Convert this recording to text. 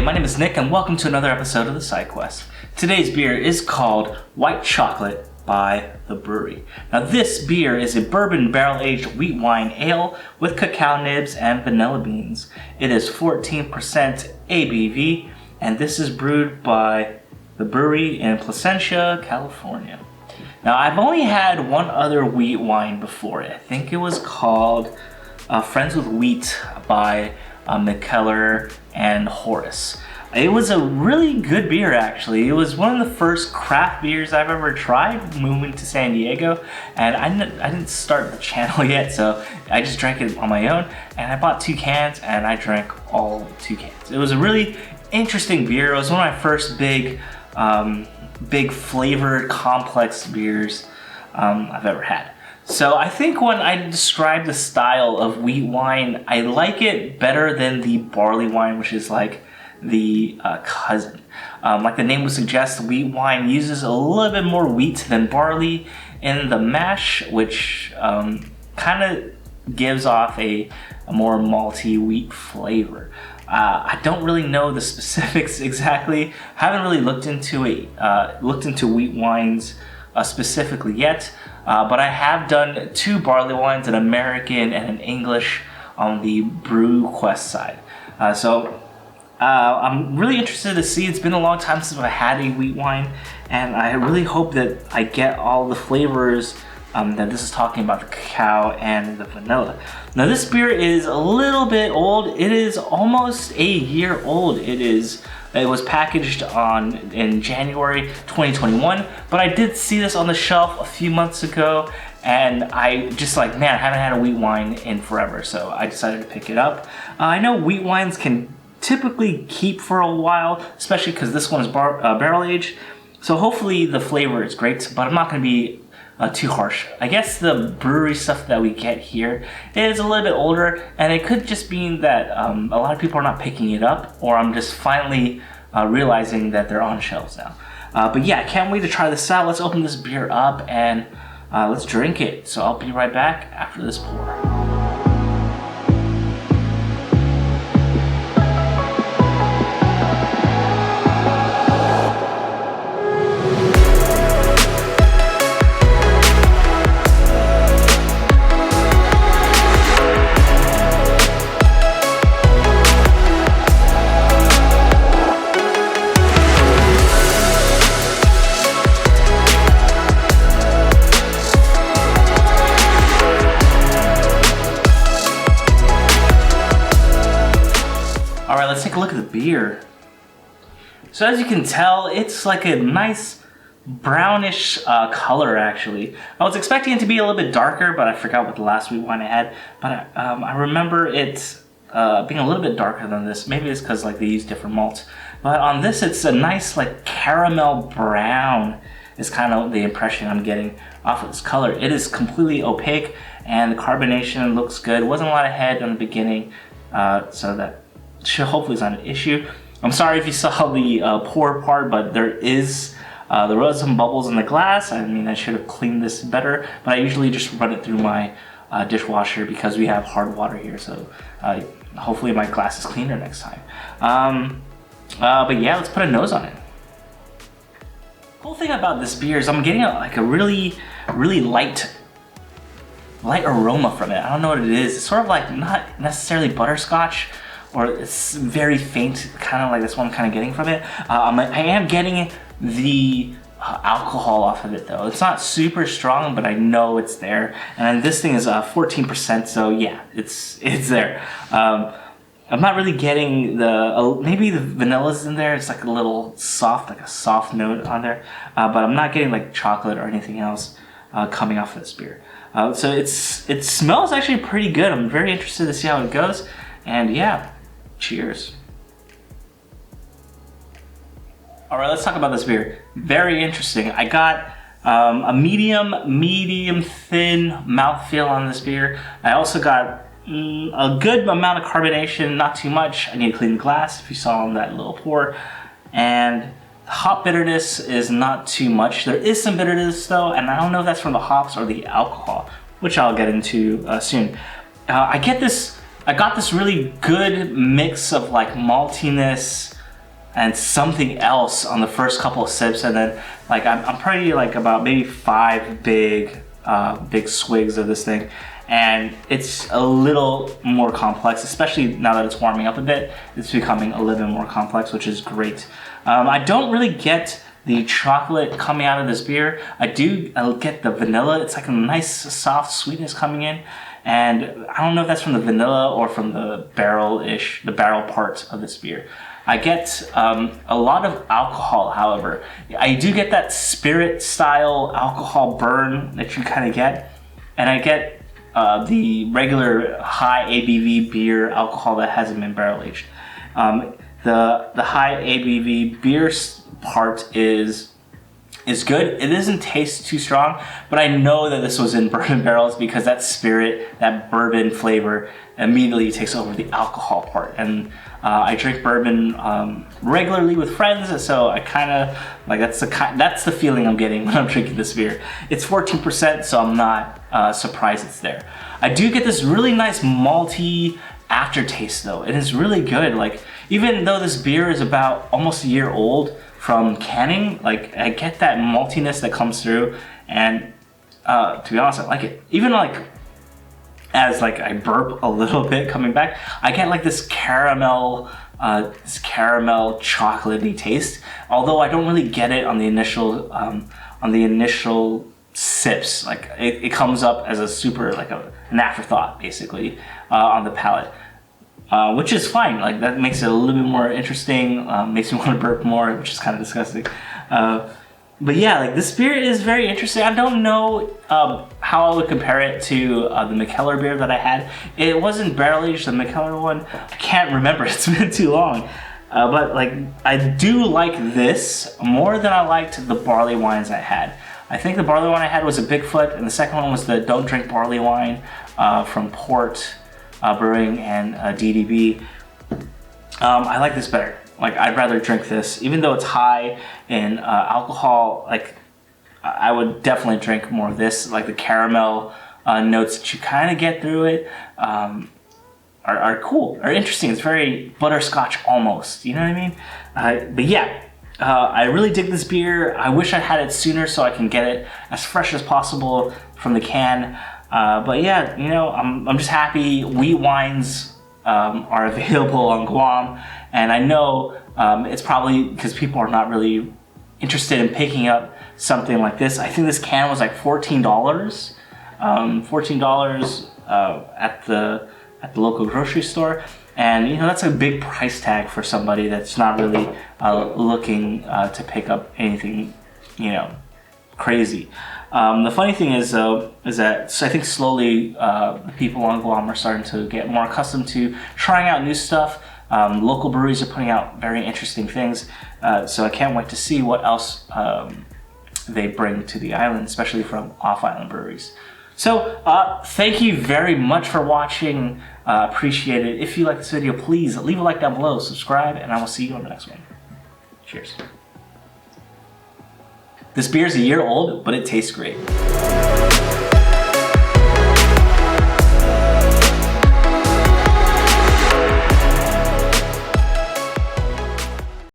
my name is Nick and welcome to another episode of the Side Quest. Today's beer is called White Chocolate by the Bruery. Now this beer is a bourbon barrel-aged wheat wine ale with cacao nibs and vanilla beans. It is 14% ABV and this is brewed by the Bruery in Placentia, California. Now I've only had one other wheat wine before. I think it was called Friends with Wheat by McKellar and Horace. It was a really good beer actually. It was one of the first craft beers I've ever tried moving to San Diego, and I didn't start the channel yet, so I just drank it on my own, and I bought 2 cans and I drank all 2 cans. It was a really interesting beer. It was one of my first big flavored complex beers I've ever had. So I think when I describe the style of wheat wine, I like it better than the barley wine, which is like the cousin. Like the name would suggest, wheat wine uses a little bit more wheat than barley in the mash, which kind of gives off a more malty wheat flavor. I don't really know the specifics exactly. Haven't really looked into wheat wines specifically yet. But I have done 2 barley wines, an American and an English, on the Brew Quest side. I'm really interested to see. It's been a long time since I had a wheat wine, and I really hope that I get all the flavors that this is talking about, the cacao and the vanilla. Now this beer is a little bit old. It is almost a year old. It was packaged in January 2021, but I did see this on the shelf a few months ago, and I just like, man, I haven't had a wheat wine in forever, so I decided to pick it up. I know wheat wines can typically keep for a while, especially because this one is barrel aged, so hopefully the flavor is great, but I'm not going to be too harsh. I guess the brewery stuff that we get here is a little bit older, and it could just mean that a lot of people are not picking it up, or I'm just finally realizing that they're on shelves now. But yeah, I can't wait to try this out. Let's open this beer up and let's drink it. So I'll be right back after this pour. Alright, let's take a look at the beer. So as you can tell, it's like a nice brownish color actually. I was expecting it to be a little bit darker, but I forgot what the last wheat wine I had. But I remember it being a little bit darker than this. Maybe it's because like they use different malts. But on this, it's a nice like caramel brown is kind of the impression I'm getting off of this color. It is completely opaque and the carbonation looks good. Wasn't a lot of head in the beginning, so that hopefully it's not an issue. I'm sorry if you saw the pour part, but there was some bubbles in the glass. I mean, I should have cleaned this better, but I usually just run it through my dishwasher because we have hard water here, so hopefully my glass is cleaner next time. But yeah, let's put a nose on it. The cool thing about this beer is I'm getting like a really light aroma from it. I don't know what it is. It's sort of like not necessarily butterscotch, or it's very faint, kind of like that's what I'm kind of getting from it. I am getting the alcohol off of it though. It's not super strong, but I know it's there. And this thing is 14%, so yeah, it's there. I'm not really getting maybe the vanilla's in there. It's like a soft note on there, but I'm not getting like chocolate or anything else coming off of this beer. So it smells actually pretty good. I'm very interested to see how it goes, and yeah. Cheers. All right, let's talk about this beer. Very interesting. I got a medium thin mouthfeel on this beer. I also got a good amount of carbonation, not too much. I need to clean the glass if you saw on that little pour. And the hop bitterness is not too much. There is some bitterness though, and I don't know if that's from the hops or the alcohol, which I'll get into soon. I got this really good mix of like maltiness, and something else on the first couple of sips, and then like I'm pretty like about maybe 5 big swigs of this thing, and it's a little more complex, especially now that it's warming up a bit. It's becoming a little bit more complex, which is great. I don't really get the chocolate coming out of this beer. I'll get the vanilla. It's like a nice soft sweetness coming in, and I don't know if that's from the vanilla or from the barrel part of this beer. I get a lot of alcohol, however. I do get that spirit style alcohol burn that you kind of get, and I get the regular high ABV beer alcohol that hasn't been barrel aged. The high ABV beer part is good. It doesn't taste too strong, but I know that this was in bourbon barrels because that spirit, that bourbon flavor immediately takes over the alcohol part. And I drink bourbon regularly with friends, so I kind of like that's the feeling I'm getting when I'm drinking this beer. It's 14%, so I'm not surprised it's there. I do get this really nice malty aftertaste though. It is really good. Like even though this beer is about almost a year old from canning, like I get that maltiness that comes through, and to be honest, I like it. Even like as like I burp a little bit coming back, I get like this caramel chocolatey taste. Although I don't really get it on the initial sips. Like it comes up as a super like an afterthought basically on the palate. Which is fine. Like that makes it a little bit more interesting. Makes me want to burp more, which is kind of disgusting. But yeah, like this beer is very interesting. I don't know how I would compare it to the Mikkeller beer that I had. It wasn't barrel aged, the Mikkeller one. I can't remember. It's been too long. But like I do like this more than I liked the barley wines I had. I think the barley wine I had was a Bigfoot, and the second one was the Don't Drink Barley wine from Port Brewing and DDB. I like this better. Like I'd rather drink this, even though it's high in alcohol. Like I would definitely drink more of this. Like the caramel notes that you kind of get through it are cool, are interesting. It's very butterscotch almost. You know what I mean? But yeah, I really dig this beer. I wish I had it sooner so I can get it as fresh as possible from the can. But yeah, you know, I'm just happy Wheatwines are available on Guam, and I know it's probably because people are not really interested in picking up something like this. I think this can was like $14, $14 at the local grocery store, and you know that's a big price tag for somebody that's not really looking to pick up anything, you know, crazy. The funny thing is though, is that I think slowly the people on Guam are starting to get more accustomed to trying out new stuff. Local breweries are putting out very interesting things, so I can't wait to see what else they bring to the island, especially from off-island breweries. So thank you very much for watching. Appreciate it. If you like this video, please leave a like down below, subscribe, and I will see you on the next one. Cheers. This beer is a year old, but it tastes great.